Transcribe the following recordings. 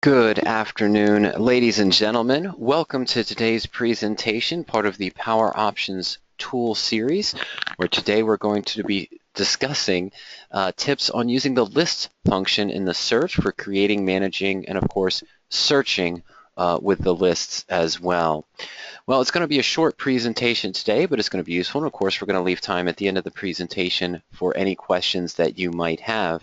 Good afternoon, ladies and gentlemen. Welcome to today's presentation, part of the Power Options tool series, where today we're going to be discussing tips on using the list function in the search for creating, managing, and of course, searching with the lists as well. Well, it's going to be a short presentation today, but it's going to be useful. And of course, we're going to leave time at the end of the presentation for any questions that you might have.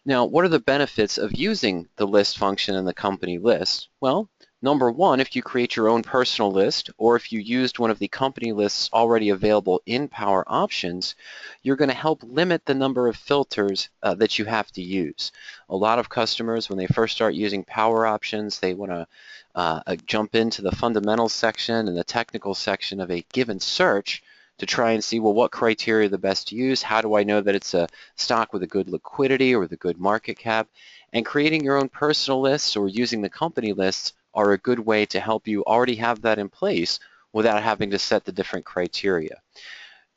Now, what are the benefits of using the list function in the company list? Well, number one, if you create your own personal list, or if you used one of the company lists already available in Power Options, you're going to help limit the number of filters that you have to use. A lot of customers, when they first start using Power Options, they want to jump into the fundamentals section and the technical section of a given search to try and see, well, what criteria are the best to use? How do I know that it's a stock with a good liquidity or with a good market cap? And creating your own personal lists or using the company lists are a good way to help you already have that in place without having to set the different criteria.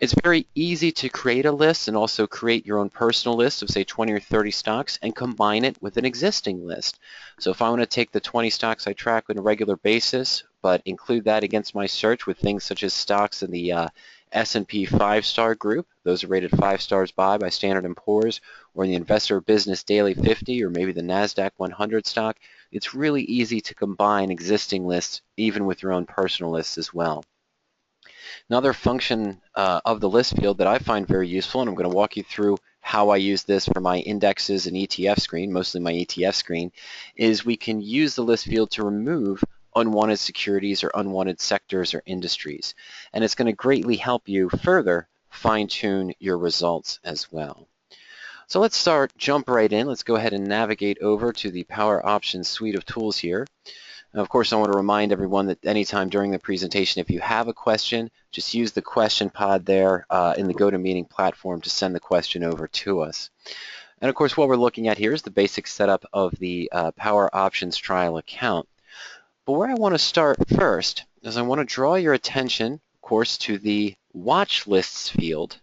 It's very easy to create a list and also create your own personal list of say 20 or 30 stocks and combine it with an existing list. So if I want to take the 20 stocks I track on a regular basis, but include that against my search with things such as stocks in the S&P 5-star group, those are rated 5 stars by Standard & Poor's, or in the Investor Business Daily 50, or maybe the NASDAQ 100 stock, it's really easy to combine existing lists even with your own personal lists as well. Another function of the list field that I find very useful, and I'm going to walk you through how I use this for my indexes and ETF screen, mostly my ETF screen, is we can use the list field to remove unwanted securities or unwanted sectors or industries. And it's going to greatly help you further fine-tune your results as well. So let's jump right in. Let's go ahead and navigate over to the Power Options suite of tools here. Now, of course, I want to remind everyone that anytime during the presentation, if you have a question, just use the question pod there in the GoToMeeting platform to send the question over to us. And of course, what we're looking at here is the basic setup of the Power Options trial account. But where I want to start first is I want to draw your attention, of course, to the Watch Lists field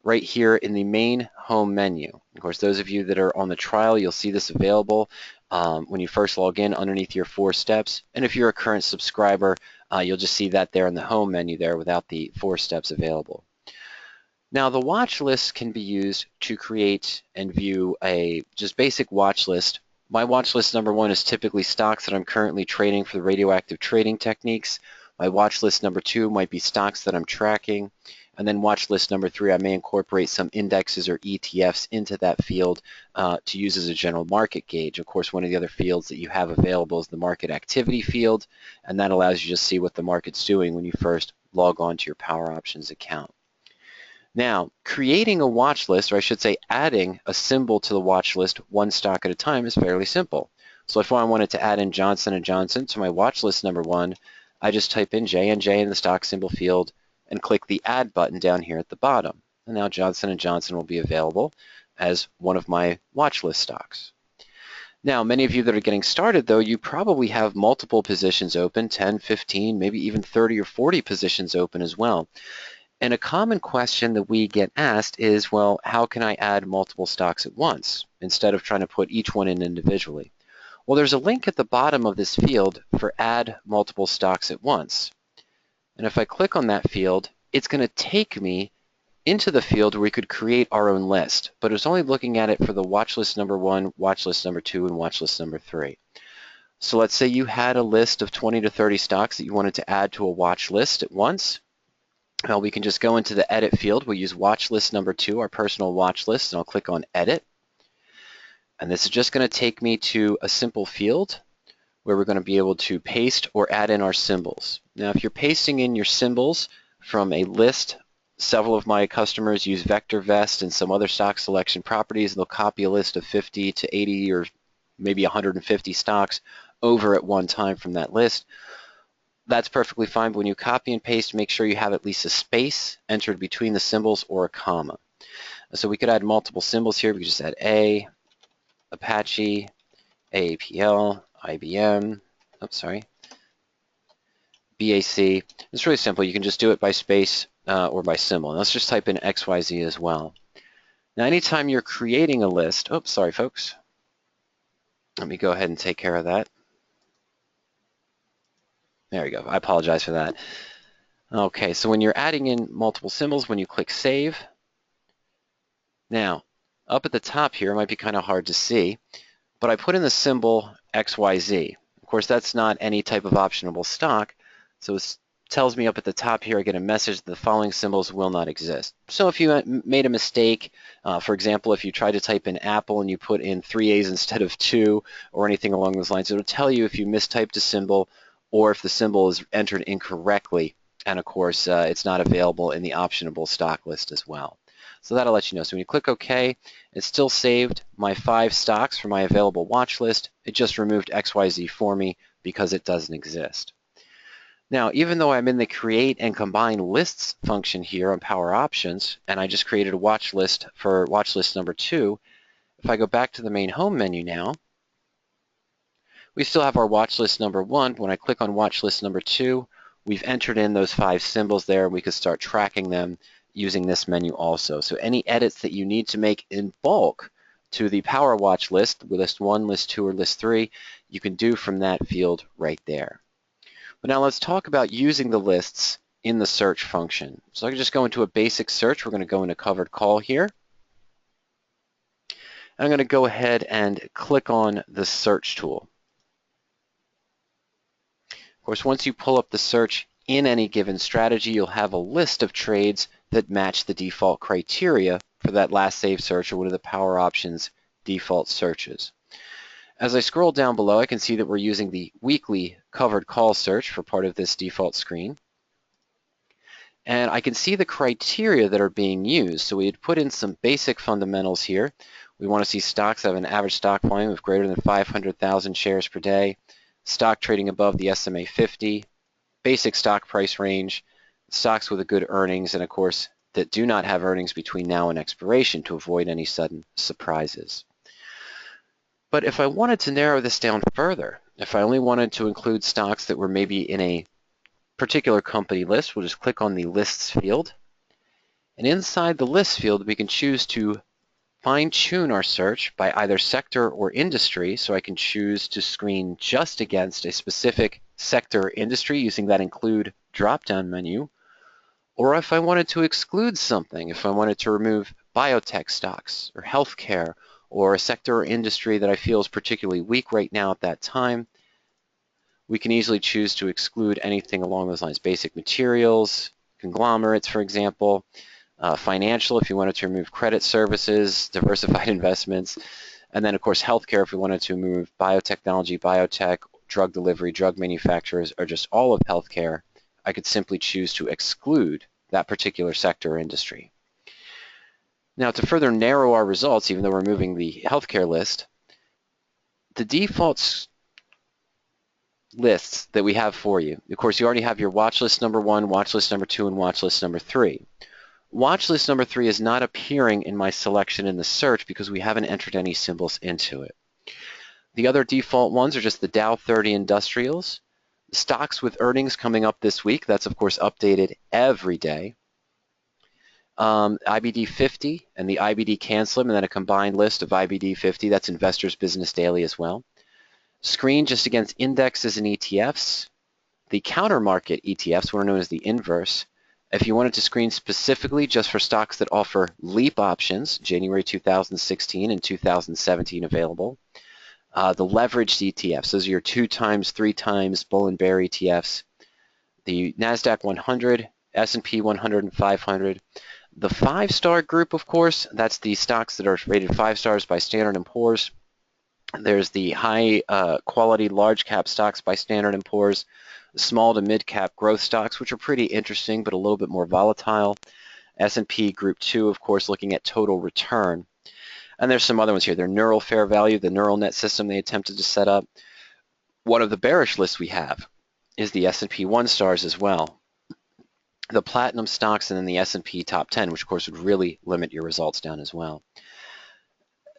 right here in the main home menu. Of course, those of you that are on the trial, you'll see this available when you first log in underneath your 4 steps. And if you're a current subscriber, you'll just see that there in the home menu there without the 4 steps available. Now, the watch list can be used to create and view a just basic watch list. My watch list number 1 is typically stocks that I'm currently trading for the radioactive trading techniques. My watch list number 2 might be stocks that I'm tracking. And then watch list number 3, I may incorporate some indexes or ETFs into that field to use as a general market gauge. Of course, one of the other fields that you have available is the market activity field, and that allows you to see what the market's doing when you first log on to your Power Options account. Now, creating a watch list, or I should say adding a symbol to the watch list one stock at a time is fairly simple. So if I wanted to add in Johnson & Johnson to my watch list number 1, I just type in J&J in the stock symbol field and click the Add button down here at the bottom. And now Johnson & Johnson will be available as one of my watch list stocks. Now, many of you that are getting started, though, you probably have multiple positions open, 10, 15, maybe even 30 or 40 positions open as well. And a common question that we get asked is, well, how can I add multiple stocks at once instead of trying to put each one in individually? Well, there's a link at the bottom of this field for Add Multiple Stocks at Once. And if I click on that field, it's going to take me into the field where we could create our own list. But it's only looking at it for the watch list number 1, watch list number 2, and watch list number 3. So let's say you had a list of 20 to 30 stocks that you wanted to add to a watch list at once. Well, we can just go into the Edit field. We'll use watch list number 2, our personal watch list, and I'll click on Edit. And this is just going to take me to a simple field where we're going to be able to paste or add in our symbols. Now, if you're pasting in your symbols from a list, several of my customers use VectorVest and some other stock selection properties. They'll copy a list of 50 to 80 or maybe 150 stocks over at one time from that list. That's perfectly fine, but when you copy and paste, make sure you have at least a space entered between the symbols or a comma. So we could add multiple symbols here. We could just add A, Apache, AAPL, IBM, BAC. It's really simple. You can just do it by space or by symbol. And let's just type in XYZ as well. Now, anytime you're creating a list, folks. Let me go ahead and take care of that. There we go. I apologize for that. Okay, so when you're adding in multiple symbols, when you click Save, now, up at the top here, it might be kind of hard to see, but I put in the symbol XYZ. Of course, that's not any type of optionable stock, so it tells me up at the top here, I get a message that the following symbols will not exist. So if you made a mistake, for example, if you try to type in Apple and you put in 3 A's instead of 2 or anything along those lines, it'll tell you if you mistyped a symbol or if the symbol is entered incorrectly. And of course, it's not available in the optionable stock list as well. So that'll let you know. So when you click OK, it's still saved my 5 stocks for my available watch list. It just removed XYZ for me because it doesn't exist. Now, even though I'm in the Create and Combine Lists function here on Power Options, and I just created a watch list for watch list number 2, if I go back to the main home menu now, we still have our watch list number 1. When I click on watch list number 2, we've entered in those 5 symbols there, and we could start tracking them using this menu also. So any edits that you need to make in bulk to the Power Watch list, list 1, list 2, or list 3, you can do from that field right there. But now let's talk about using the lists in the search function. So I can just go into a basic search. We're going to go into covered call here. And I'm going to go ahead and click on the search tool. Of course, once you pull up the search in any given strategy, you'll have a list of trades that match the default criteria for that last saved search or one of the Power Options default searches. As I scroll down below, I can see that we're using the weekly covered call search for part of this default screen. And I can see the criteria that are being used. So we'd put in some basic fundamentals here. We want to see stocks that have an average stock volume of greater than 500,000 shares per day, stock trading above the SMA 50, basic stock price range, stocks with a good earnings, and of course that do not have earnings between now and expiration to avoid any sudden surprises. But if I wanted to narrow this down further, if I only wanted to include stocks that were maybe in a particular company list, we'll just click on the Lists field. And inside the Lists field, we can choose to fine-tune our search by either sector or industry. So I can choose to screen just against a specific sector or industry using that Include drop-down menu. Or if I wanted to exclude something, if I wanted to remove biotech stocks or healthcare, or a sector or industry that I feel is particularly weak right now at that time, we can easily choose to exclude anything along those lines. Basic materials, conglomerates, for example, financial if you wanted to remove credit services, diversified investments, and then of course healthcare if we wanted to remove biotechnology, biotech, drug delivery, drug manufacturers, or just all of healthcare. I could simply choose to exclude that particular sector or industry. Now, to further narrow our results, even though we're moving the healthcare list, the default lists that we have for you, of course, you already have your watch list number 1, watch list number 2, and watch list number 3. Watch list number 3 is not appearing in my selection in the search because we haven't entered any symbols into it. The other default ones are just the Dow 30 Industrials, stocks with earnings coming up this week. That's, of course, updated every day. IBD 50 and the IBD CanSlim, and then a combined list of IBD 50. That's Investors Business Daily as well. Screen just against indexes and ETFs. The counter market ETFs, what are known as the inverse. If you wanted to screen specifically just for stocks that offer LEAP options, January 2016 and 2017 available. The leveraged ETFs, those are your 2 times, 3 times bull and bear ETFs. The NASDAQ 100, S&P 100 and 500. The 5-star group, of course, that's the stocks that are rated 5 stars by Standard & Poor's. There's the high quality large cap stocks by Standard & Poor's, small to mid cap growth stocks, which are pretty interesting but a little bit more volatile. S&P Group 2, of course, looking at total return. And there's some other ones here. They're neural fair value, the neural net system they attempted to set up. One of the bearish lists we have is the S&P 1 stars as well. The platinum stocks, and then the S&P top 10, which of course would really limit your results down as well.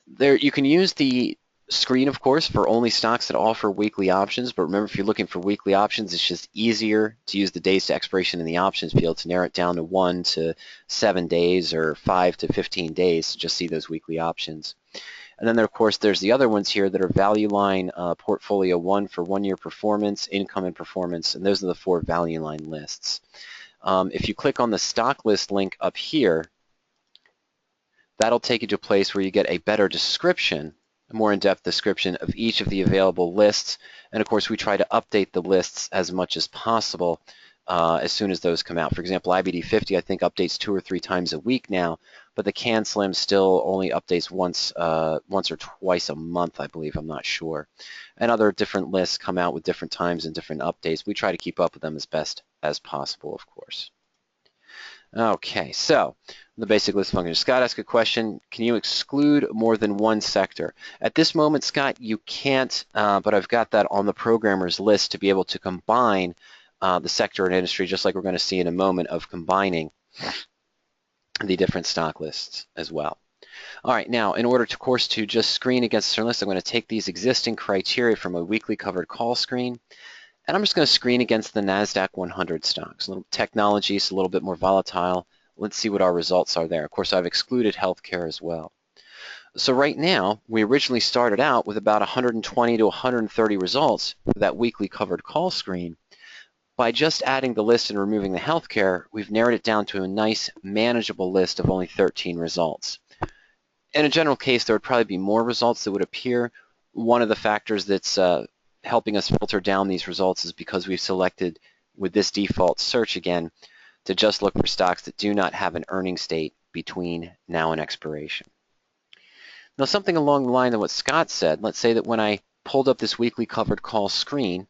There, you can use the screen, of course, for only stocks that offer weekly options, but remember, if you're looking for weekly options, it's just easier to use the days to expiration in the options field to narrow it down to 1 to 7 days or 5 to 15 days to just see those weekly options. And then, of course, there's the other ones here that are Value Line Portfolio 1 for 1-year performance, income and performance, and those are the 4 Value Line lists. If you click on the stock list link up here, that'll take you to a place where you get a better description, a more in-depth description of each of the available lists. And of course, we try to update the lists as much as possible as soon as those come out. For example, IBD 50, I think, updates 2 or 3 times a week now, but the Can Slim still only updates once or twice a month, I believe. I'm not sure. And other different lists come out with different times and different updates. We try to keep up with them as best as possible, of course. Okay, so the basic list function. Scott asked a question, can you exclude more than one sector? At this moment, Scott, you can't, but I've got that on the programmer's list to be able to combine the sector and industry, just like we're going to see in a moment of combining the different stock lists as well. All right, now, in order, of course, to just screen against a certain list, I'm going to take these existing criteria from a weekly covered call screen, and I'm just going to screen against the NASDAQ 100 stocks. A little technology is a little bit more volatile. Let's see what our results are there. Of course, I've excluded healthcare as well. So right now, we originally started out with about 120 to 130 results for that weekly covered call screen. By just adding the list and removing the healthcare, we've narrowed it down to a nice, manageable list of only 13 results. In a general case, there would probably be more results that would appear. One of the factors that's helping us filter down these results is because we've selected, with this default search again, to just look for stocks that do not have an earnings date between now and expiration. Now, something along the line of what Scott said, let's say that when I pulled up this weekly covered call screen,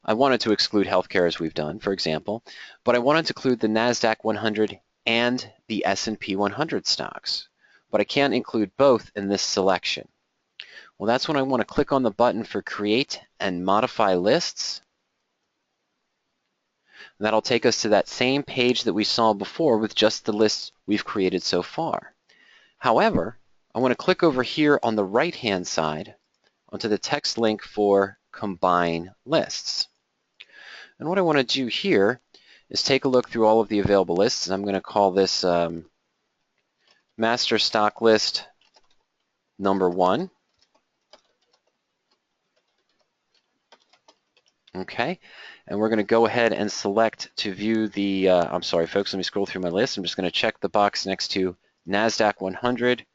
I wanted to exclude healthcare, as we've done, for example, but I wanted to include the NASDAQ 100 and the S&P 100 stocks, but I can't include both in this selection. Well, that's when I want to click on the button for Create and Modify Lists. And that'll take us to that same page that we saw before with just the lists we've created so far. However, I want to click over here on the right-hand side onto the text link for Combine Lists. And what I want to do here is take a look through all of the available lists. And I'm going to call this Master Stock List number 1. Okay, and we're going to go ahead and select to view the, I'm sorry folks, let me scroll through my list. I'm just going to check the box next to NASDAQ 100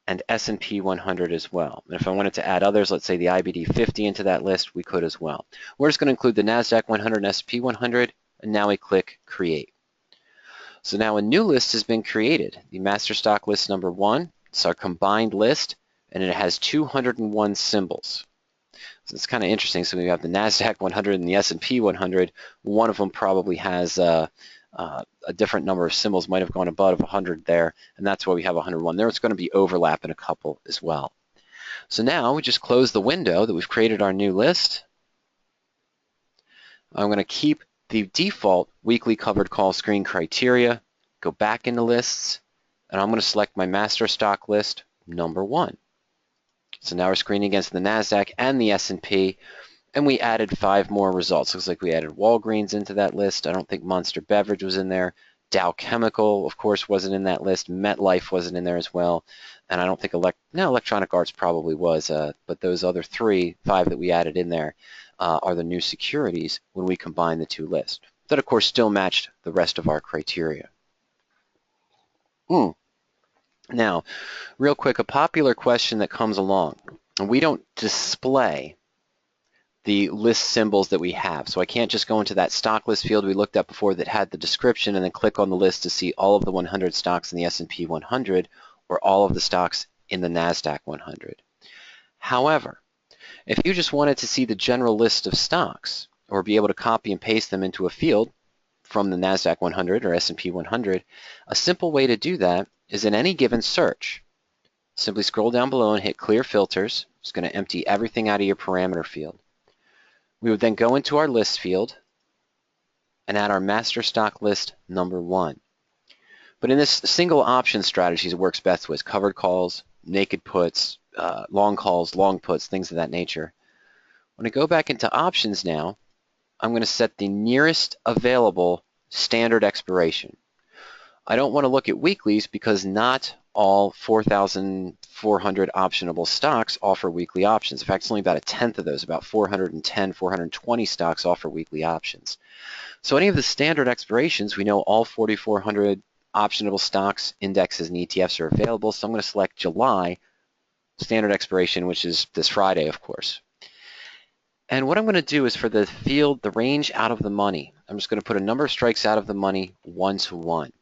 and S&P 100 as well. And if I wanted to add others, let's say the IBD 50 into that list, we could as well. We're just going to include the NASDAQ 100 and S&P 100, and now we click Create. So now a new list has been created, the Master Stock List number 1. It's our combined list, and it has 201 symbols. So it's kind of interesting. So we have the NASDAQ 100 and the S&P 100. One of them probably has a different number of symbols, might have gone above 100 there, and that's why we have 101. There's going to be overlap in a couple as well. So now we just close the window that we've created our new list. I'm going to keep the default weekly covered call screen criteria, go back into lists, and I'm going to select my Master Stock List number 1. So now we're screening against the NASDAQ and the S&P, and we added 5 more results. Looks like we added Walgreens into that list. I don't think Monster Beverage was in there. Dow Chemical, of course, wasn't in that list. MetLife wasn't in there as well. And I don't think Electronic Arts probably was, but those other 5 that we added in there are the new securities when we combine the 2 lists. That, of course, still matched the rest of our criteria. Now, real quick, a popular question that comes along. We don't display the list symbols that we have. So I can't just go into that stock list field we looked at before that had the description and then click on the list to see all of the 100 stocks in the S&P 100 or all of the stocks in the NASDAQ 100. However, if you just wanted to see the general list of stocks or be able to copy and paste them into a field from the NASDAQ 100 or S&P 100, a simple way to do that is in any given search. Simply scroll down below and hit Clear Filters. It's going to empty everything out of your parameter field. We would then go into our list field and add our Master Stock List number 1. But in this single option strategy, it works best with covered calls, naked puts, long calls, long puts, things of that nature. When I go back into options now, I'm going to set the nearest available standard expiration. I don't want to look at weeklies because not all 4,400 optionable stocks offer weekly options. In fact, it's only about a tenth of those, about 410, 420 stocks offer weekly options. So any of the standard expirations, we know all 4,400 optionable stocks, indexes, and ETFs are available. So I'm going to select July, standard expiration, which is this Friday, of course. And what I'm going to do is for the field, the range out of the money, I'm just going to put a number of strikes out of the money 1 to 1.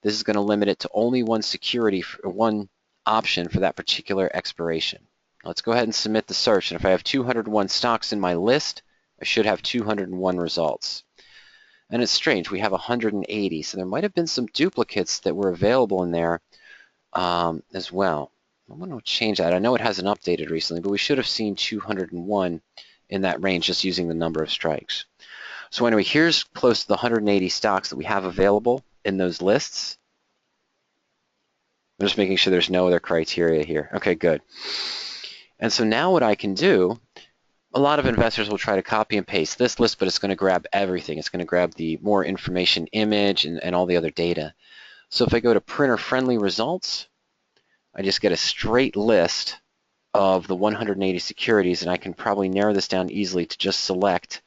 This is going to limit it to only one security, or one option for that particular expiration. Let's go ahead and submit the search. And if I have 201 stocks in my list, I should have 201 results. And it's strange, we have 180, so there might have been some duplicates that were available in there as well. I'm going to change that. I know it hasn't updated recently, but we should have seen 201 in that range just using the number of strikes. So anyway, here's close to the 180 stocks that we have available in those lists. I'm just making sure there's no other criteria here. Okay, good. And so now what I can do, a lot of investors will try to copy and paste this list, but it's going to grab everything. It's going to grab the more information image and all the other data. So if I go to printer-friendly results, I just get a straight list of the 180 securities, and I can probably narrow this down easily to just select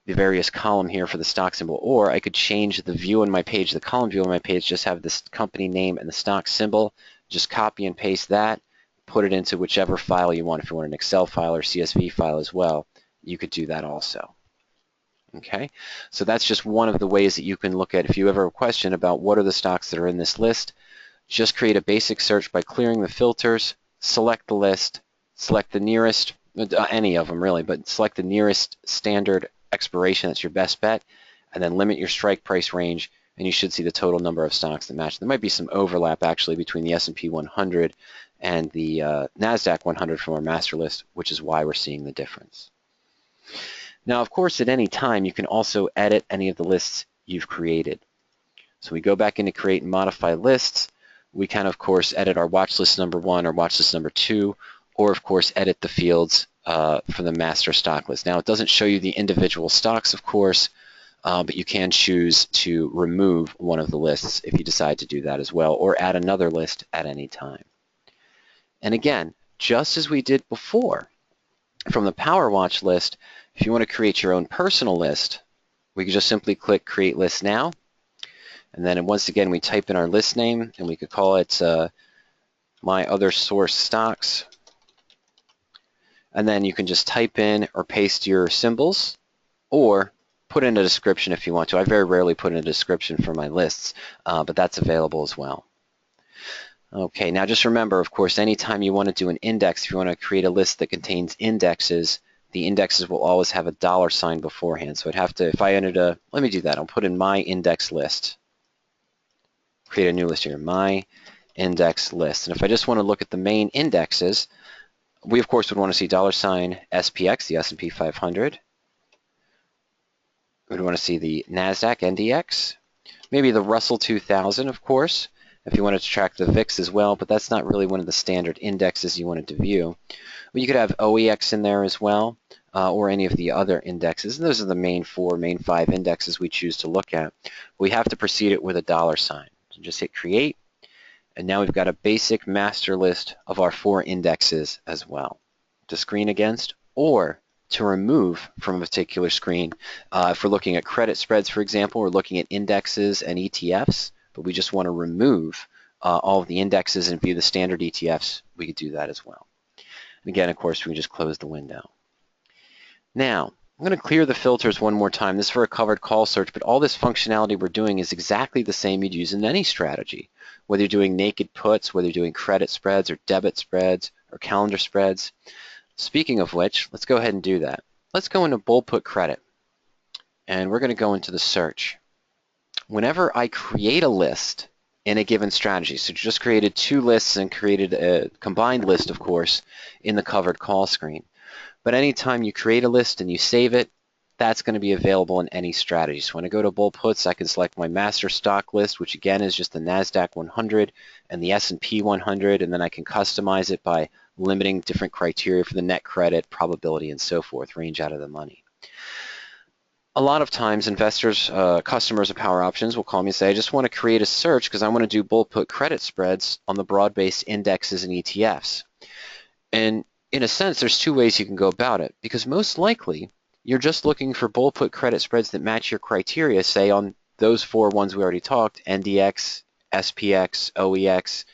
the various column here for the stock symbol, or I could change the view on my page, the column view on my page, just have this company name and the stock symbol, just copy and paste that, put it into whichever file you want. If you want an Excel file or CSV file as well, you could do that also. Okay, so that's just one of the ways that you can look at if you ever have a question about what are the stocks that are in this list. Just create a basic search by clearing the filters, select the list, select the nearest, any of them really, but select the nearest standard expiration, that's your best bet, and then limit your strike price range, and you should see the total number of stocks that match. There might be some overlap actually between the S&P 100 and the NASDAQ 100 from our master list, which is why we're seeing the difference. Now, of course, at any time, you can also edit any of the lists you've created. So we go back into create and modify lists. We can, of course, edit our watch list number 1 or watch list number 2, or, of course, edit the fields for the master stock list. Now, it doesn't show you the individual stocks, of course, but you can choose to remove one of the lists if you decide to do that as well, or add another list at any time. And again, just as we did before, from the PowerWatch list, if you want to create your own personal list, we can just simply click Create List Now. And then once again, we type in our list name, and we could call it My Other Source Stocks. And then you can just type in or paste your symbols, or put in a description if you want to. I very rarely put in a description for my lists, but that's available as well. Okay, now just remember, of course, anytime you want to do an index, if you want to create a list that contains indexes, the indexes will always have a $ beforehand. So I'd have to, if I entered let me do that. I'll put in my index list. Create a new list here, my index list. And if I just want to look at the main indexes, we of course would want to see $SPX, the S&P 500. We'd want to see the NASDAQ NDX, maybe the Russell 2000, of course, if you wanted to track the VIX as well, but that's not really one of the standard indexes you wanted to view. But you could have OEX in there as well, or any of the other indexes. And those are the main 5 indexes we choose to look at. We have to precede it with a $. So just hit Create, and now we've got a basic master list of our 4 indexes as well to screen against, or to remove from a particular screen. If we're looking at credit spreads, for example, we're looking at indexes and ETFs, but we just want to remove all of the indexes and view the standard ETFs, we could do that as well. And again, of course, we can just close the window. Now, I'm going to clear the filters one more time. This is for a covered call search, but all this functionality we're doing is exactly the same you'd use in any strategy. Whether you're doing naked puts, whether you're doing credit spreads or debit spreads or calendar spreads. Speaking of which, let's go ahead and do that. Let's go into bull put credit, and we're going to go into the search. Whenever I create a list in a given strategy, so just created 2 lists and created a combined list, of course, in the covered call screen. But anytime you create a list and you save it, that's going to be available in any strategy. So when I go to bull puts, I can select my master stock list, which again is just the NASDAQ 100 and the S&P 100, and then I can customize it by limiting different criteria for the net credit, probability, and so forth, range out of the money. a lot of times investors, customers of PowerOptions will call me and say, I just want to create a search because I want to do bull put credit spreads on the broad-based indexes and ETFs. And in a sense, there's two ways you can go about it, because most likely you're just looking for bull put credit spreads that match your criteria, say on those four ones we already talked, NDX, SPX, OEX,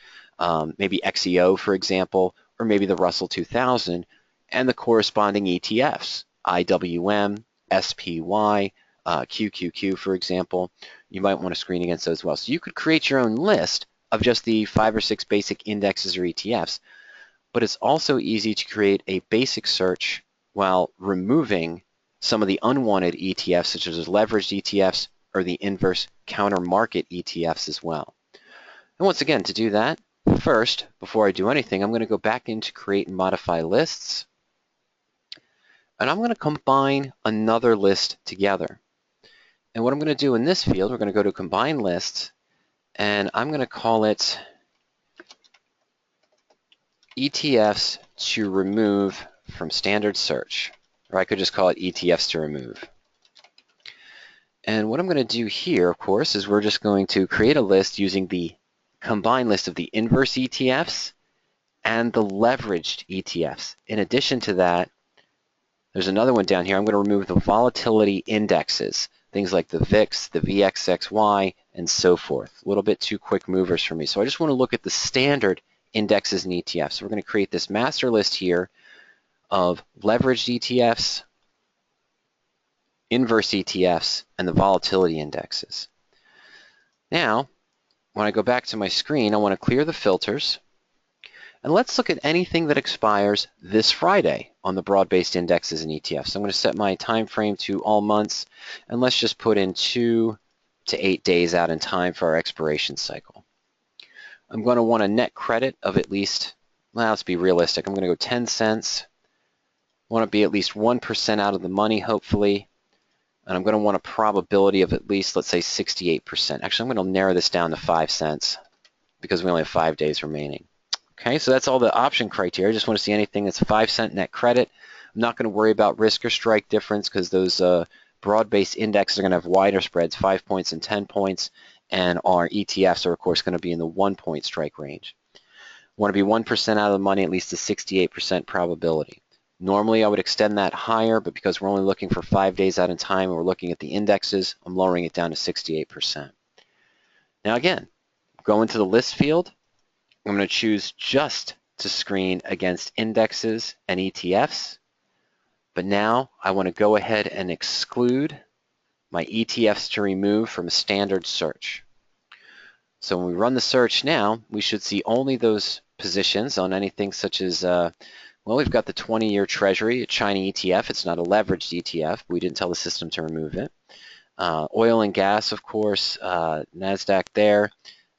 maybe XEO, for example, or maybe the Russell 2000, and the corresponding ETFs, IWM, SPY, QQQ, for example. You might want to screen against those as well. So you could create your own list of just the 5 or 6 basic indexes or ETFs, but it's also easy to create a basic search while removing some of the unwanted ETFs, such as leveraged ETFs or the inverse counter market ETFs as well. And once again, to do that, first, before I do anything, I'm going to go back into Create and Modify Lists, and I'm going to combine another list together. And what I'm going to do in this field, we're going to go to Combine Lists, and I'm going to call it ETFs to remove from standard search, or I could just call it ETFs to remove. And what I'm going to do here, of course, is we're just going to create a list using the combined list of the inverse ETFs and the leveraged ETFs. In addition to that, there's another one down here. I'm going to remove the volatility indexes, things like the VIX, the VXXY, and so forth. A little bit too quick movers for me. So I just want to look at the standard indexes and ETFs. So we're going to create this master list here of leveraged ETFs, inverse ETFs, and the volatility indexes. Now, when I go back to my screen, I want to clear the filters. And let's look at anything that expires this Friday on the broad-based indexes and ETFs. So I'm going to set my time frame to all months, and let's just put in 2 to 8 days out in time for our expiration cycle. I'm going to want a net credit of at least, well, let's be realistic. I'm going to go 10 cents. I want to be at least 1% out of the money, hopefully. And I'm going to want a probability of at least, let's say, 68%. Actually, I'm going to narrow this down to 5 cents because we only have 5 days remaining. Okay, so that's all the option criteria. I just want to see anything that's a 5-cent net credit. I'm not going to worry about risk or strike difference because those broad-based indexes are going to have wider spreads, 5 points and 10 points, and our ETFs are, of course, going to be in the 1-point strike range. I want to be 1% out of the money, at least a 68% probability. Normally, I would extend that higher, but because we're only looking for 5 days out in time and we're looking at the indexes, I'm lowering it down to 68%. Now again, go into the list field. I'm going to choose just to screen against indexes and ETFs, but now I want to go ahead and exclude my ETFs to remove from a standard search. So when we run the search now, we should see only those positions on anything such as, well, we've got the 20-year Treasury, a China ETF. It's not a leveraged ETF, but we didn't tell the system to remove it. Oil and gas, of course, NASDAQ there.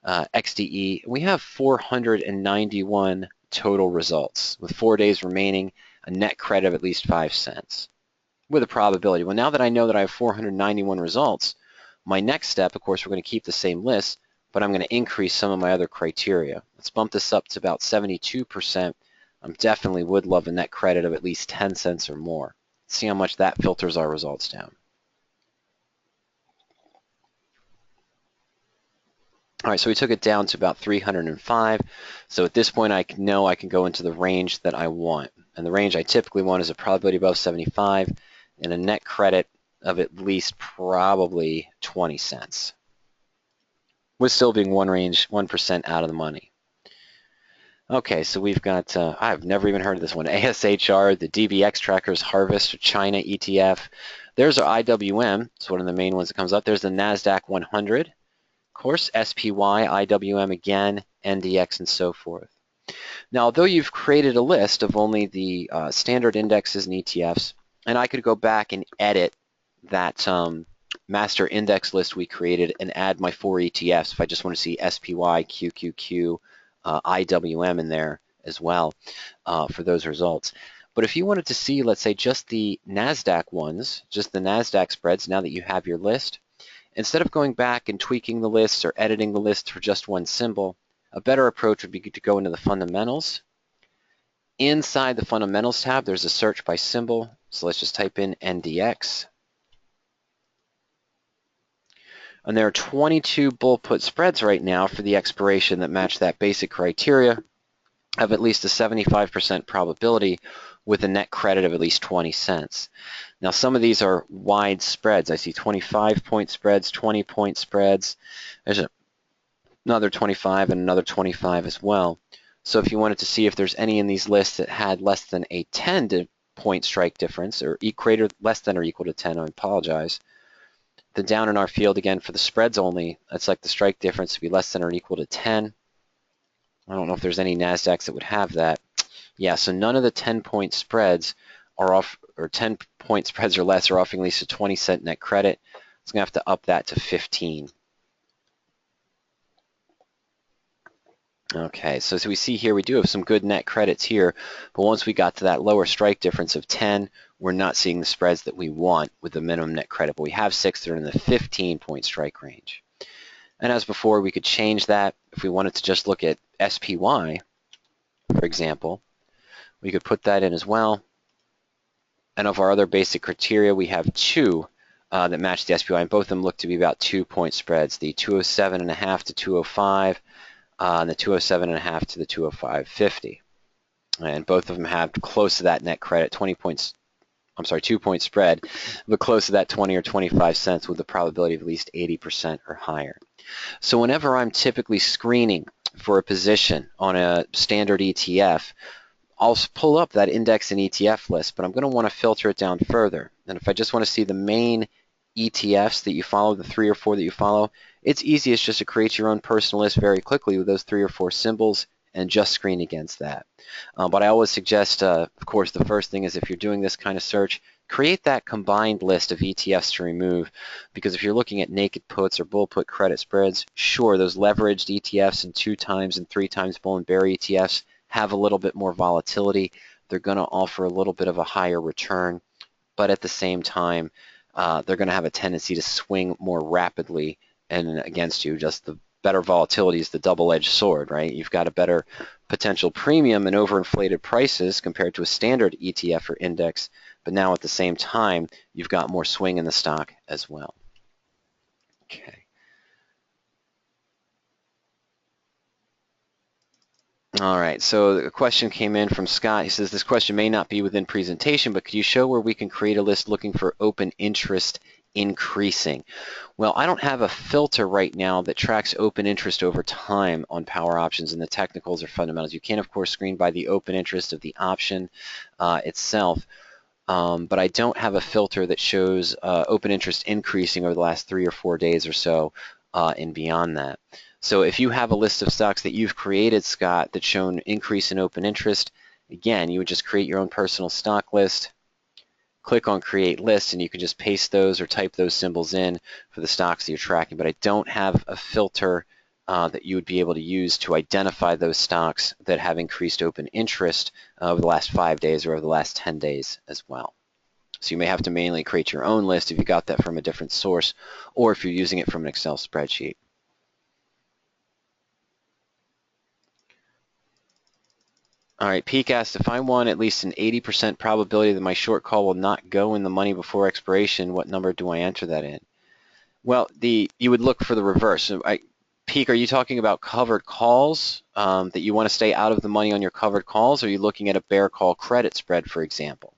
XDE, we have 491 total results with 4 days remaining, a net credit of at least 5 cents with a probability. Well, now that I know that I have 491 results, my next step, of course, we're going to keep the same list, but I'm going to increase some of my other criteria. Let's bump this up to about 72%. I definitely would love a net credit of at least 10 cents or more. Let's see how much that filters our results down. All right, so we took it down to about 305. So at this point, I know I can go into the range that I want. And the range I typically want is a probability above 75 and a net credit of at least probably 20 cents. With still being 1% out of the money. Okay, so we've got, I've never even heard of this one, ASHR, the DBX Trackers Harvest China ETF. There's our IWM. It's one of the main ones that comes up. There's the NASDAQ 100. Of course, SPY, IWM again, NDX, and so forth. Now, although you've created a list of only the standard indexes and ETFs, and I could go back and edit that master index list we created and add my 4 ETFs if I just want to see SPY, QQQ, IWM in there as well for those results. But if you wanted to see, let's say, just the NASDAQ ones, just the NASDAQ spreads, now that you have your list, instead of going back and tweaking the list or editing the list for just one symbol, a better approach would be to go into the fundamentals. Inside the fundamentals tab, there's a search by symbol. So let's just type in NDX. And there are 22 bull put spreads right now for the expiration that match that basic criteria of at least a 75% probability with a net credit of at least 20 cents. Now some of these are wide spreads. I see 25-point spreads, 20-point spreads. There's another 25 and another 25 as well. So if you wanted to see if there's any in these lists that had less than a 10-point strike difference, or less than or equal to 10, I apologize, then down in our field again for the spreads only, it's like the strike difference to be less than or equal to 10. I don't know if there's any NASDAQs that would have that. Yeah, so none of the 10-point spreads are off, or 10-point spreads or less are offering at least a 20-cent net credit. It's going to have to up that to 15. Okay, so as we see here, we do have some good net credits here, but once we got to that lower strike difference of 10, we're not seeing the spreads that we want with the minimum net credit, but we have 6 that are in the 15-point strike range. And as before, we could change that. If we wanted to just look at SPY, for example, we could put that in as well. And of our other basic criteria, we have 2 that match the SPY, and both of them look to be about 2-point spreads, the 207.5 to 205, and the 207.5 to the 205.50. And both of them have close to that net credit, 2-point spread, but close to that 20 or 25 cents with a probability of at least 80% or higher. So whenever I'm typically screening for a position on a standard ETF, I'll pull up that index and ETF list, but I'm going to want to filter it down further. And if I just want to see the main ETFs that you follow, the 3 or 4 that you follow, it's easiest just to create your own personal list very quickly with those 3 or 4 symbols and just screen against that. But I always suggest, of course, the first thing is if you're doing this kind of search, create that combined list of ETFs to remove, because if you're looking at naked puts or bull put credit spreads, sure, those leveraged ETFs and 2 times and 3 times bull and bear ETFs have a little bit more volatility. They're going to offer a little bit of a higher return, but at the same time, they're going to have a tendency to swing more rapidly and against you. Just the better volatility is the double-edged sword, right? You've got a better potential premium and overinflated prices compared to a standard ETF or index, but now at the same time, you've got more swing in the stock as well. Okay. All right, so a question came in from Scott. He says, this question may not be within presentation, but could you show where we can create a list looking for open interest increasing? Well, I don't have a filter right now that tracks open interest over time on Power Options in the technicals or fundamentals. You can, of course, screen by the open interest of the option itself, but I don't have a filter that shows open interest increasing over the last 3 or 4 days or so and beyond that. So if you have a list of stocks that you've created, Scott, that's shown increase in open interest, again, you would just create your own personal stock list, click on Create List, and you can just paste those or type those symbols in for the stocks that you're tracking. But I don't have a filter that you would be able to use to identify those stocks that have increased open interest over the last 5 days or over the last 10 days as well. So you may have to manually create your own list if you got that from a different source, or if you're using it from an Excel spreadsheet. All right, Peak asked, if I want at least an 80% probability that my short call will not go in the money before expiration, what number do I enter that in? Well, you would look for the reverse. So Peak, are you talking about covered calls, that you want to stay out of the money on your covered calls, or are you looking at a bear call credit spread, for example?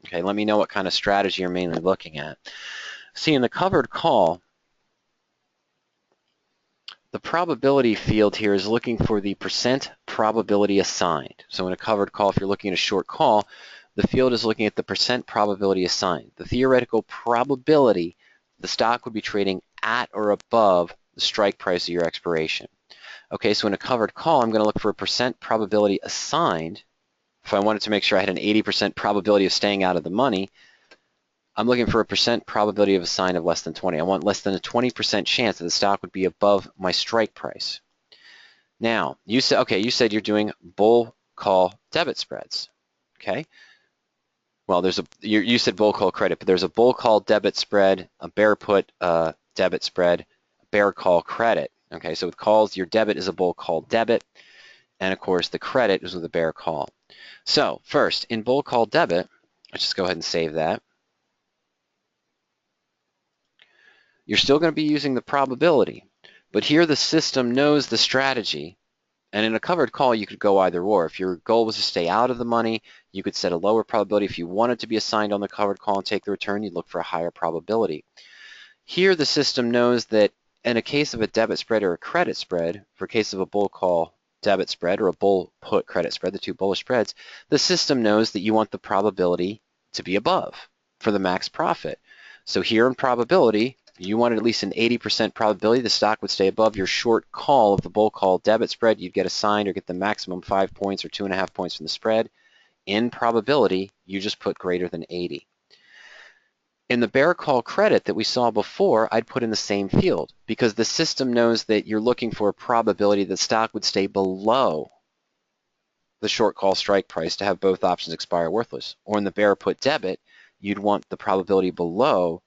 Okay, let me know what kind of strategy you're mainly looking at. See, in the covered call, the probability field here is looking for the percent probability assigned. So in a covered call, if you're looking at a short call, the field is looking at the percent probability assigned. The theoretical probability the stock would be trading at or above the strike price of your expiration. Okay, so in a covered call, I'm going to look for a percent probability assigned. If I wanted to make sure I had an 80% probability of staying out of the money, I'm looking for a percent probability of a sign of less than 20. I want less than a 20% chance that the stock would be above my strike price. Now, you said you're doing bull call debit spreads. Okay. Well, you said bull call credit, but there's a bull call debit spread, a bear put debit spread, a bear call credit. Okay, so with calls, your debit is a bull call debit, and of course the credit is with a bear call. So first, in bull call debit, let's just go ahead and save that. you're still going to be using the probability. But here the system knows the strategy. And in a covered call, you could go either or. If your goal was to stay out of the money, you could set a lower probability. If you wanted to be assigned on the covered call and take the return, you'd look for a higher probability. Here the system knows that in a case of a debit spread or a credit spread, for a case of a bull call debit spread or a bull put credit spread, the two bullish spreads, the system knows that you want the probability to be above for the max profit. So here in probability, you wanted at least an 80% probability the stock would stay above your short call of the bull call debit spread. You'd get assigned or get the maximum 5 points or 2.5 points from the spread. In probability, you just put greater than 80. In the bear call credit that we saw before, I'd put in the same field because the system knows that you're looking for a probability that stock would stay below the short call strike price to have both options expire worthless. Or in the bear put debit, you'd want the probability below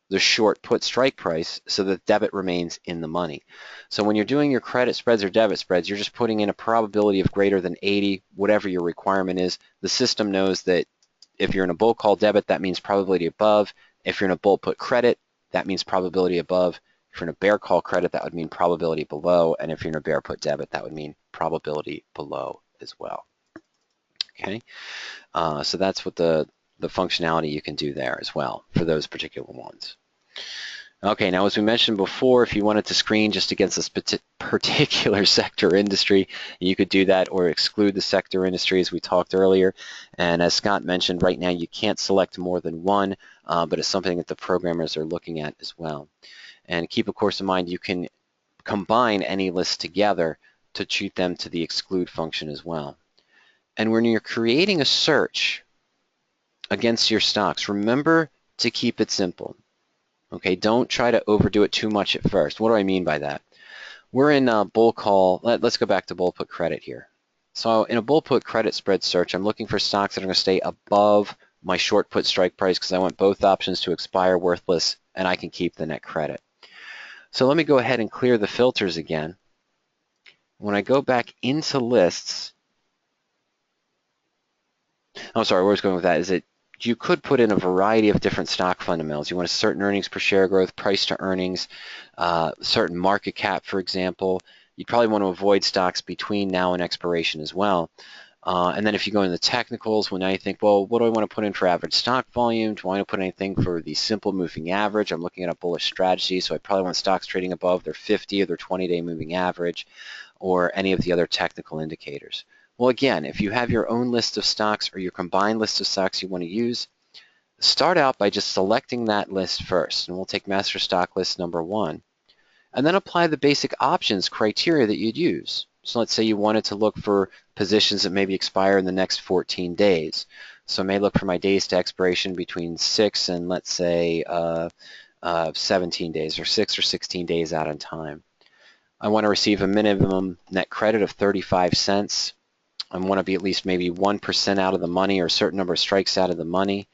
the short put strike price so that debit remains in the money. So when you're doing your credit spreads or debit spreads, you're just putting in a probability of greater than 80, whatever your requirement is. The system knows that if you're in a bull call debit, that means probability above. If you're in a bull put credit, that means probability above. If you're in a bear call credit, that would mean probability below. And if you're in a bear put debit, that would mean probability below as well. Okay, so that's what the functionality you can do there as well for those particular ones. Okay, now as we mentioned before, if you wanted to screen just against this particular sector industry, you could do that or exclude the sector industry as we talked earlier. And as Scott mentioned, right now you can't select more than one, but it's something that the programmers are looking at as well. And keep, of course, in mind you can combine any lists together to treat them to the exclude function as well. And when you're creating a search against your stocks, remember to keep it simple. Okay, don't try to overdo it too much at first. What do I mean by that? We're in a bull call. Let's go back to bull put credit here. So in a bull put credit spread search, I'm looking for stocks that are going to stay above my short put strike price because I want both options to expire worthless and I can keep the net credit. So let me go ahead and clear the filters again. When I go back into lists, I'm sorry, where I was going with that is you could put in a variety of different stock fundamentals. You want a certain earnings per share growth, price to earnings, certain market cap, for example. You'd probably want to avoid stocks between now and expiration as well. And then if you go into the technicals, well, now you think, well, what do I want to put in for average stock volume? Do I want to put anything for the simple moving average? I'm looking at a bullish strategy, so I probably want stocks trading above their 50 or their 20-day moving average or any of the other technical indicators. Well, again, if you have your own list of stocks or your combined list of stocks you want to use, start out by just selecting that list first. And we'll take master stock list number 1. And then apply the basic options criteria that you'd use. So let's say you wanted to look for positions that maybe expire in the next 14 days. So I may look for my days to expiration between 6 and let's say 17 days or 6 or 16 days out in time. I want to receive a minimum net credit of 35 cents. I want to be at least maybe 1% out of the money or a certain number of strikes out of the money.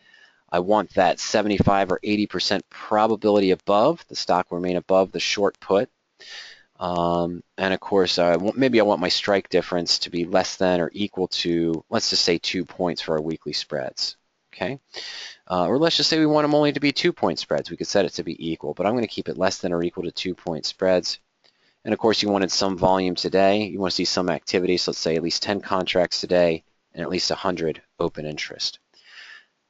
I want that 75 or 80% probability above. The stock will remain above the short put. And of course, maybe I want my strike difference to be less than or equal to, let's just say 2 points for our weekly spreads. Okay, or let's just say we want them only to be 2-point spreads. We could set it to be equal, but I'm going to keep it less than or equal to 2-point spreads. And of course, you wanted some volume today. You want to see some activity, so let's say at least 10 contracts today and at least 100 open interest.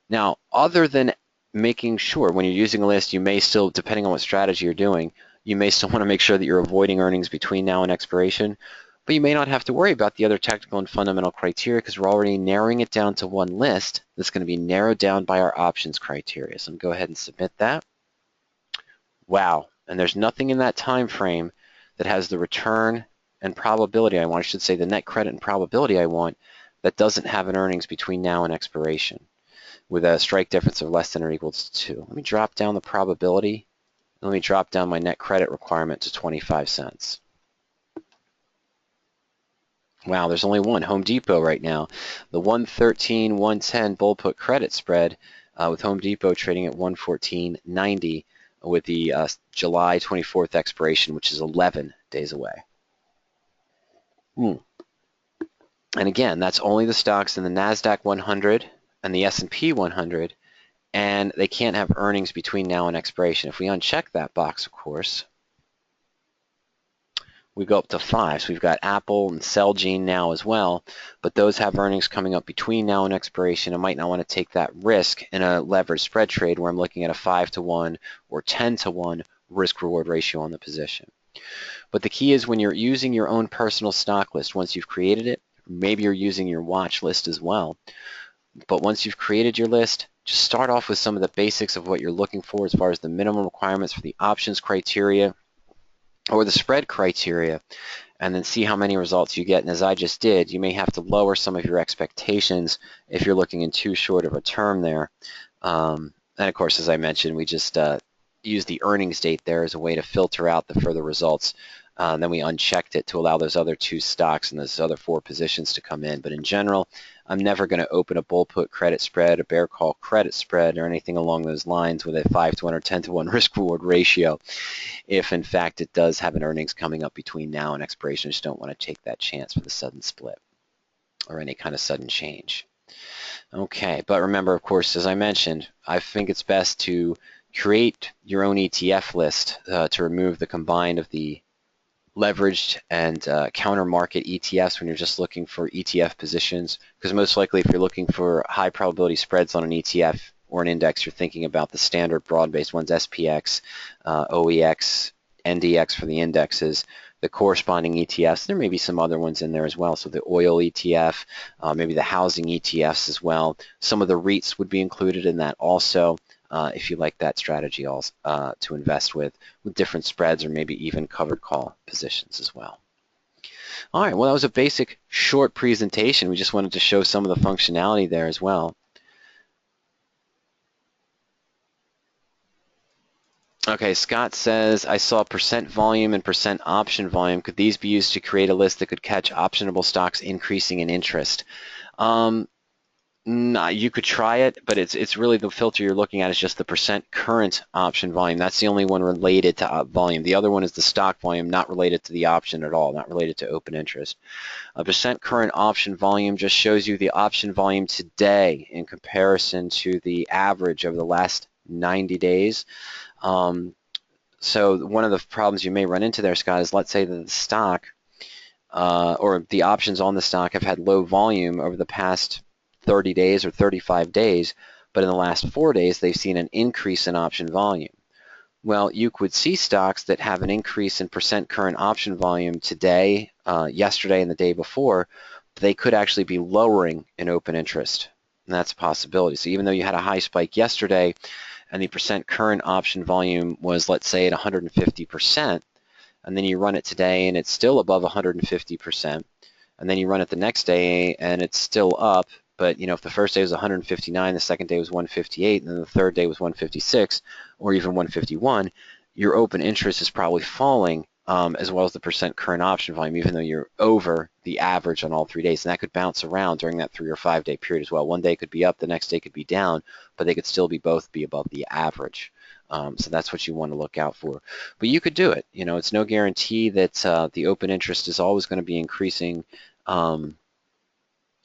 Now, other than making sure when you're using a list, you may still, depending on what strategy you're doing, you may still want to make sure that you're avoiding earnings between now and expiration, but you may not have to worry about the other technical and fundamental criteria because we're already narrowing it down to one list that's going to be narrowed down by our options criteria. So I'm going to go ahead and submit that. Wow, and there's nothing in that time frame that has the return and probability I want, I should say the net credit and probability I want, that doesn't have an earnings between now and expiration with a strike difference of less than or equal to 2. Let me drop down the probability. Let me drop down my net credit requirement to 25 cents. Wow, there's only one, Home Depot right now. The 113-110 bull put credit spread with Home Depot trading at 114.90 with the July 24th expiration, which is 11 days away. And again, that's only the stocks in the NASDAQ 100 and the S&P 100 and they can't have earnings between now and expiration. If we uncheck that box, of course, we go up to 5. So we've got Apple and Celgene now as well, but those have earnings coming up between now and expiration. I might not want to take that risk in a leveraged spread trade where I'm looking at a 5-to-1 or 10-to-1 risk-reward ratio on the position. But the key is when you're using your own personal stock list, once you've created it, maybe you're using your watch list as well, but once you've created your list, just start off with some of the basics of what you're looking for as far as the minimum requirements for the options criteria or the spread criteria, and then see how many results you get. And as I just did, you may have to lower some of your expectations if you're looking in too short of a term there. And of course, as I mentioned, we just use the earnings date there as a way to filter out the further results. Then we unchecked it to allow those other 2 stocks and those other 4 positions to come in. But in general, I'm never going to open a bull put credit spread, a bear call credit spread, or anything along those lines with a 5-to-1 or 10-to-1 risk-reward ratio if, in fact, it does have an earnings coming up between now and expiration. I just don't want to take that chance for the sudden split or any kind of sudden change. Okay, but remember, of course, as I mentioned, I think it's best to create your own ETF list to remove the combined of the leveraged and counter market ETFs when you're just looking for ETF positions, because most likely if you're looking for high probability spreads on an ETF or an index, you're thinking about the standard broad-based ones, SPX, OEX, NDX for the indexes, the corresponding ETFs. There may be some other ones in there as well, so the oil ETF, maybe the housing ETFs as well. Some of the REITs would be included in that also. If you like that strategy also, to invest with different spreads or maybe even covered call positions as well. All right, well, that was a basic short presentation. We just wanted to show some of the functionality there as well. Okay, Scott says, I saw percent volume and percent option volume. Could these be used to create a list that could catch optionable stocks increasing in interest? No, you could try it, but it's really the filter you're looking at is just the percent current option volume. That's the only one related to volume. The other one is the stock volume, not related to the option at all, not related to open interest. A percent current option volume just shows you the option volume today in comparison to the average over the last 90 days. So one of the problems you may run into there, Scott, is let's say that the stock or the options on the stock have had low volume over the past 30 days or 35 days, but in the last 4 days they've seen an increase in option volume. Well, you could see stocks that have an increase in percent current option volume today, yesterday, and the day before, but they could actually be lowering in open interest, and that's a possibility. So even though you had a high spike yesterday and the percent current option volume was, let's say, at 150%, and then you run it today and it's still above 150%, and then you run it the next day and it's still up, but if the first day was 159, the second day was 158, and then the third day was 156, or even 151, your open interest is probably falling, as well as the percent current option volume, even though you're over the average on all 3 days. And that could bounce around during that 3 or 5 day period as well. One day could be up, the next day could be down, but they could still both be above the average. So that's what you want to look out for. But you could do it. It's no guarantee that the open interest is always going to be increasing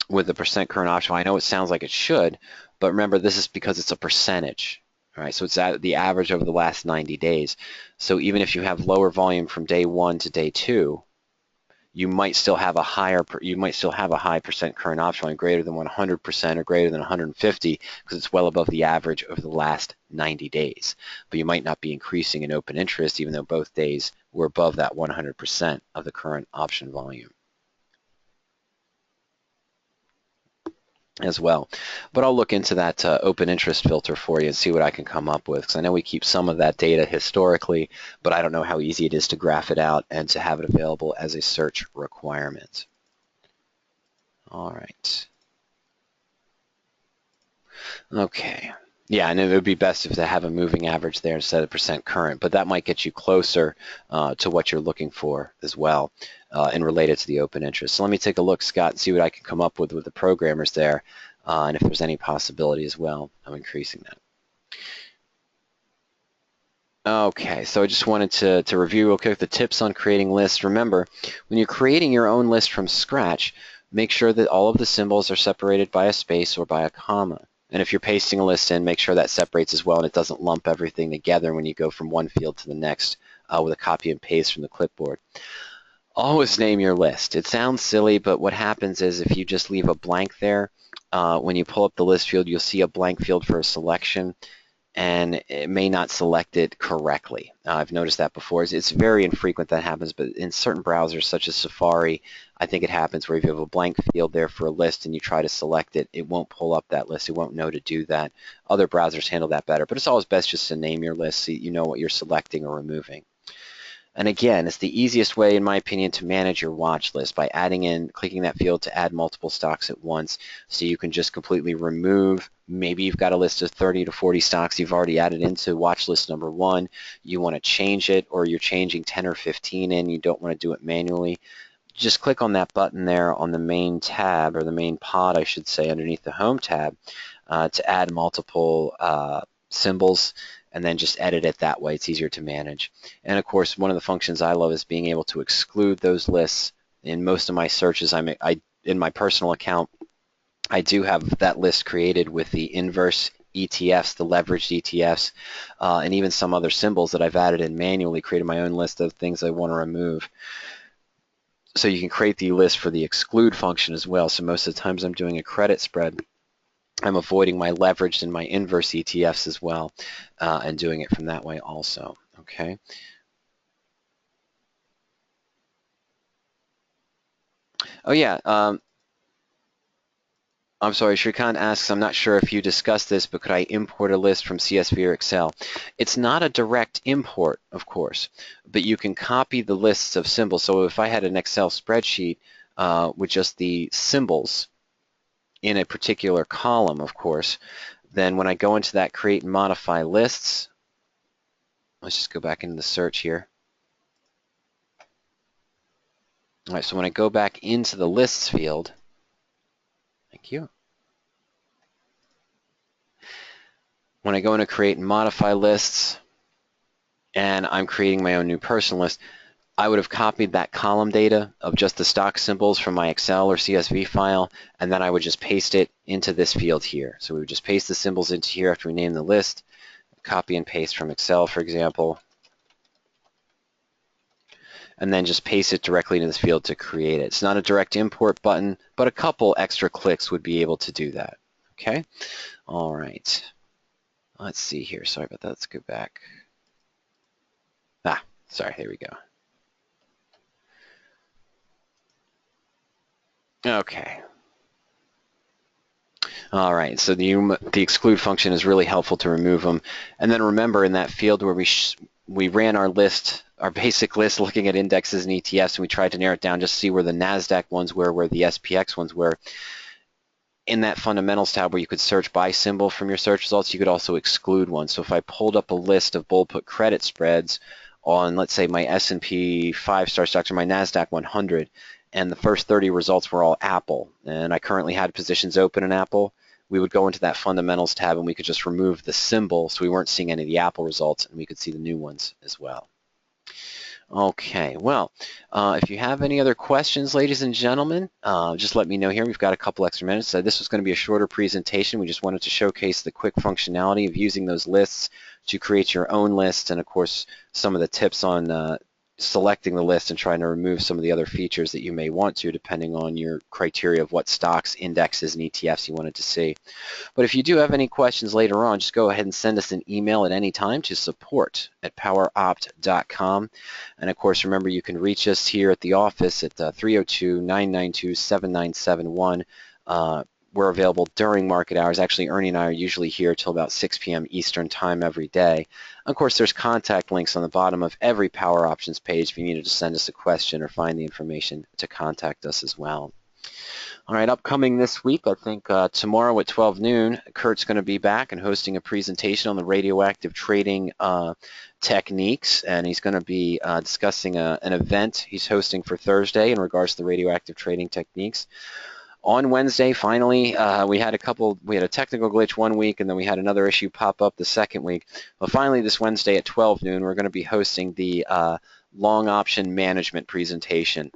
with the percent current option. I know it sounds like it should, but remember, this is because it's a percentage. All right, so it's at the average over the last 90 days. So even if you have lower volume from day 1 to day 2, you might still have a high percent current option volume, greater than 100% or greater than 150, because it's well above the average over the last 90 days. But you might not be increasing in open interest, even though both days were above that 100% of the current option volume as well. But I'll look into that open interest filter for you and see what I can come up with, because I know we keep some of that data historically, but I don't know how easy it is to graph it out and to have it available as a search requirement. All right. Okay. Yeah, and it would be best if to have a moving average there instead of percent current, but that might get you closer to what you're looking for as well, and related to the open interest. So let me take a look, Scott, and see what I can come up with the programmers there, and if there's any possibility as well of increasing that. Okay, so I just wanted to review real quick the tips on creating lists. Remember, when you're creating your own list from scratch, make sure that all of the symbols are separated by a space or by a comma. And if you're pasting a list in, make sure that separates as well and it doesn't lump everything together when you go from one field to the next with a copy and paste from the clipboard. Always name your list. It sounds silly, but what happens is if you just leave a blank there, when you pull up the list field, you'll see a blank field for a selection, and it may not select it correctly. I've noticed that before. It's very infrequent that happens, but in certain browsers such as Safari, I think it happens where if you have a blank field there for a list and you try to select it, it won't pull up that list. It won't know to do that. Other browsers handle that better, but it's always best just to name your list so you know what you're selecting or removing. And again, it's the easiest way, in my opinion, to manage your watch list by clicking that field to add multiple stocks at once. So you can just completely remove, maybe you've got a list of 30 to 40 stocks you've already added into watch list number 1. You want to change it, or you're changing 10 or 15 in, you don't want to do it manually. Just click on that button there on the main tab, or the main pod, I should say, underneath the Home tab to add multiple symbols, and then just edit it that way. It's easier to manage. And of course, one of the functions I love is being able to exclude those lists. In most of my searches, in my personal account, I do have that list created with the inverse ETFs, the leveraged ETFs, and even some other symbols that I've added in manually, created my own list of things I want to remove. So you can create the list for the exclude function as well. So most of the times I'm doing a credit spread, I'm avoiding my leveraged and my inverse ETFs as well, and doing it from that way also. Okay. Oh yeah. I'm sorry, Shrikant asks, I'm not sure if you discussed this, but could I import a list from CSV or Excel? It's not a direct import, of course, but you can copy the lists of symbols. So if I had an Excel spreadsheet with just the symbols in a particular column, of course, then when I go into that create and modify lists, let's just go back into the search here. All right, so when I go back into the lists field, thank you. When I go into create and modify lists, and I'm creating my own new personal list, I would have copied that column data of just the stock symbols from my Excel or CSV file, and then I would just paste it into this field here. So we would just paste the symbols into here after we name the list, copy and paste from Excel, for example, and then just paste it directly into this field to create it. It's not a direct import button, but a couple extra clicks would be able to do that. Okay? All right. Let's see here. Sorry about that. Let's go back. Sorry. Here we go. Okay. All right, so the exclude function is really helpful to remove them. And then remember, in that field where we ran our list, our basic list, looking at indexes and ETFs, and we tried to narrow it down just to see where the NASDAQ ones were, where the SPX ones were. In that fundamentals tab where you could search by symbol from your search results, you could also exclude one. So if I pulled up a list of bull put credit spreads on, let's say, my S&P 5-star stocks or my NASDAQ 100, and the first 30 results were all Apple, and I currently had positions open in Apple, we would go into that fundamentals tab and we could just remove the symbol so we weren't seeing any of the Apple results, and we could see the new ones as well. Okay, well, if you have any other questions, ladies and gentlemen, just let me know here. We've got a couple extra minutes. This was going to be a shorter presentation. We just wanted to showcase the quick functionality of using those lists to create your own list, and of course, some of the tips on selecting the list and trying to remove some of the other features that you may want to, depending on your criteria of what stocks, indexes, and ETFs you wanted to see. But if you do have any questions later on, just go ahead and send us an email at any time to support@poweropt.com. And of course, remember, you can reach us here at the office at 302-992-7971. We're available during market hours. Actually, Ernie and I are usually here till about 6 p.m. Eastern time every day. Of course, there's contact links on the bottom of every Power Options page if you needed to send us a question or find the information to contact us as well. All right, upcoming this week, I think tomorrow at 12 noon, Kurt's going to be back and hosting a presentation on the radioactive trading techniques, and he's going to be discussing an event he's hosting for Thursday in regards to the radioactive trading techniques. On Wednesday, finally, we had a technical glitch one week, and then we had another issue pop up the second week. But finally, this Wednesday at 12 noon, we're going to be hosting the long option management presentation.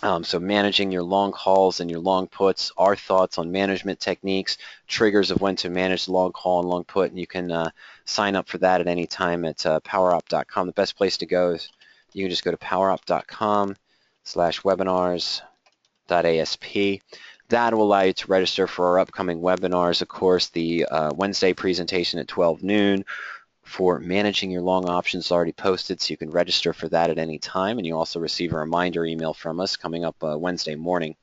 So managing your long calls and your long puts, our thoughts on management techniques, triggers of when to manage long call and long put, and you can sign up for that at any time at powerop.com. The best place to go is you can just go to powerop.com/webinars.asp. That will allow you to register for our upcoming webinars. Of course, the Wednesday presentation at 12 noon for managing your long options is already posted, so you can register for that at any time, and you also receive a reminder email from us coming up Wednesday morning.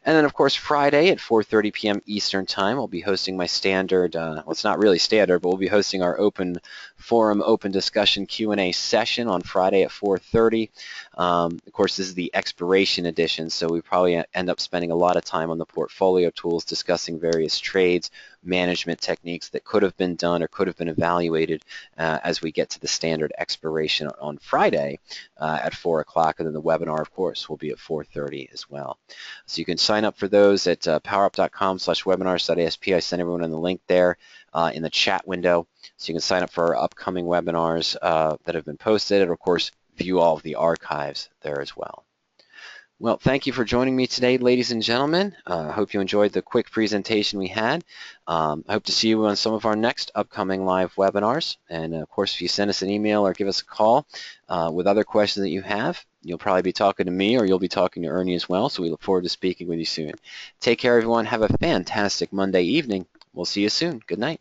And then, of course, Friday at 4:30 p.m. Eastern Time, I'll be hosting my standard, well, it's not really standard, but we'll be hosting our open forum, open discussion Q&A session on Friday at 4:30. Of course, this is the expiration edition, so we probably end up spending a lot of time on the portfolio tools, discussing various trades, management techniques that could have been done or could have been evaluated as we get to the standard expiration on Friday at 4 o'clock, and then the webinar, of course, will be at 4:30 as well. So you can sign up for those at powerup.com/webinars.asp. I sent everyone on the link there in the chat window, so you can sign up for our upcoming webinars that have been posted, and of course, view all of the archives there as well. Well, thank you for joining me today, ladies and gentlemen. I hope you enjoyed the quick presentation we had. I hope to see you on some of our next upcoming live webinars. And of course, if you send us an email or give us a call with other questions that you have, you'll probably be talking to me or you'll be talking to Ernie as well. So we look forward to speaking with you soon. Take care, everyone. Have a fantastic Monday evening. We'll see you soon. Good night.